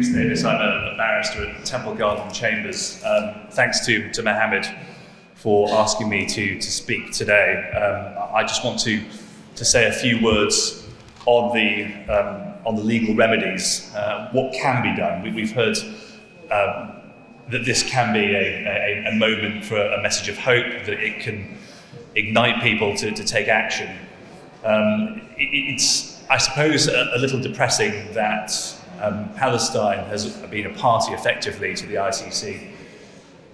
Rhys Davies. I'm a barrister at Temple Garden Chambers. Thanks to Mohammed for asking me to speak today. I just want to say a few words on the legal remedies. What can be done? We've heard that this can be a moment for a message of hope, that it can ignite people to take action. It's, I suppose, a little depressing that Palestine has been a party effectively to the ICC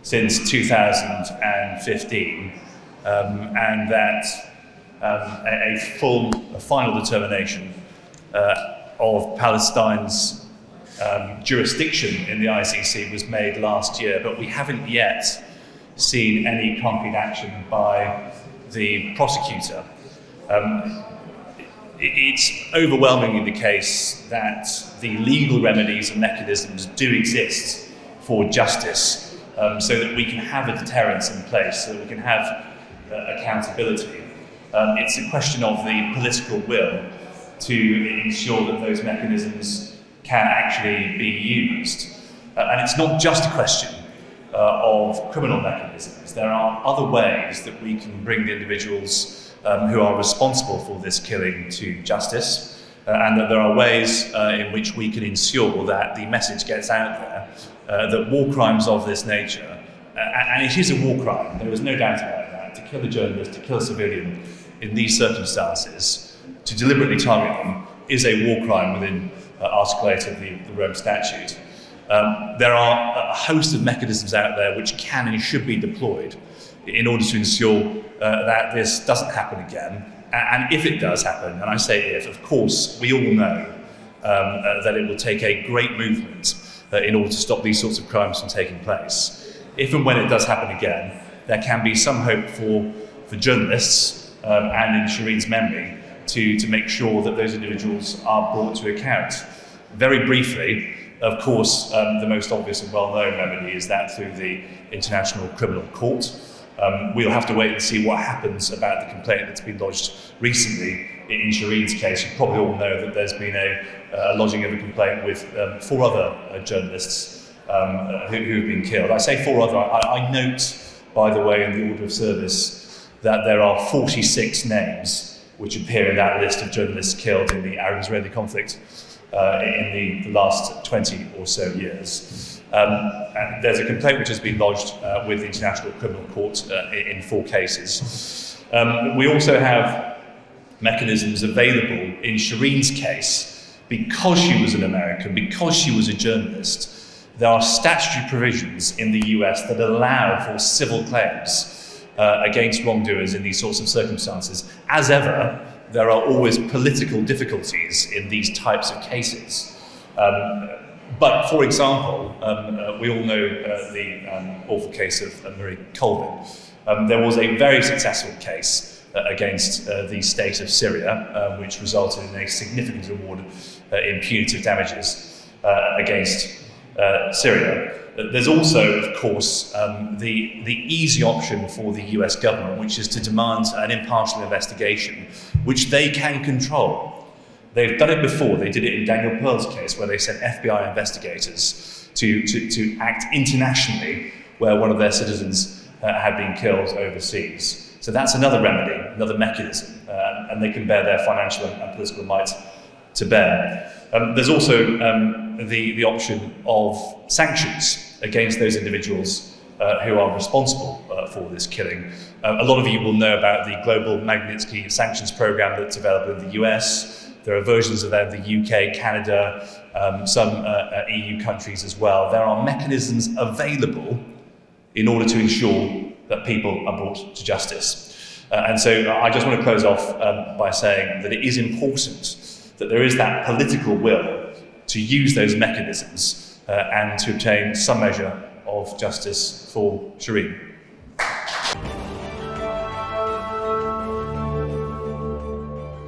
since 2015, and that a final determination of Palestine's jurisdiction in the ICC was made last year, but we haven't yet seen any concrete action by the prosecutor. It's overwhelmingly the case that the legal remedies and mechanisms do exist for justice, so that we can have a deterrence in place, so that we can have accountability. It's a question of the political will to ensure that those mechanisms can actually be used. And it's not just a question of criminal mechanisms. There are other ways that we can bring the individuals who are responsible for this killing to justice, and that there are ways in which we can ensure that the message gets out there that war crimes of this nature, and it is a war crime, there is no doubt about that, to kill a journalist, to kill a civilian in these circumstances, to deliberately target them, is a war crime within Article 8 of the Rome Statute. There are a host of mechanisms out there which can and should be deployed in order to ensure that this doesn't happen again. And if it does happen, and I say if, of course, we all know that it will take a great movement in order to stop these sorts of crimes from taking place. If and when it does happen again, there can be some hope for journalists and in Shireen's memory to make sure that those individuals are brought to account. Very briefly, of course, the most obvious and well-known remedy is that through the International Criminal Court. We'll have to wait and see what happens about the complaint that's been lodged recently in Shireen's case. You probably all know that there's been a lodging of a complaint with 4 other journalists who've been killed. I say 4 other. I note, by the way, in the order of service, that there are 46 names which appear in that list of journalists killed in the Arab-Israeli conflict in the last 20 or so years. And there's a complaint which has been lodged with the International Criminal Court in 4 cases. We also have mechanisms available in Shireen's case, because she was an American, because she was a journalist. There are statutory provisions in the US that allow for civil claims against wrongdoers in these sorts of circumstances. As ever, there are always political difficulties in these types of cases. But, for example, we all know the awful case of Marie Colvin. There was a very successful case against the state of Syria, which resulted in a significant award in punitive damages against Syria. There's also, of course, the easy option for the US government, which is to demand an impartial investigation, which they can control. They've done it before. They did it in Daniel Pearl's case, where they sent FBI investigators to act internationally where one of their citizens had been killed overseas. So that's another remedy, another mechanism, and they can bear their financial and political might to bear. There's also the option of sanctions against those individuals who are responsible for this killing. A lot of you will know about the global Magnitsky sanctions program that's available in the US. There are versions of that in the UK, Canada, some EU countries as well. There are mechanisms available in order to ensure that people are brought to justice. And so I just want to close off by saying that it is important that there is that political will to use those mechanisms and to obtain some measure of justice for Shireen.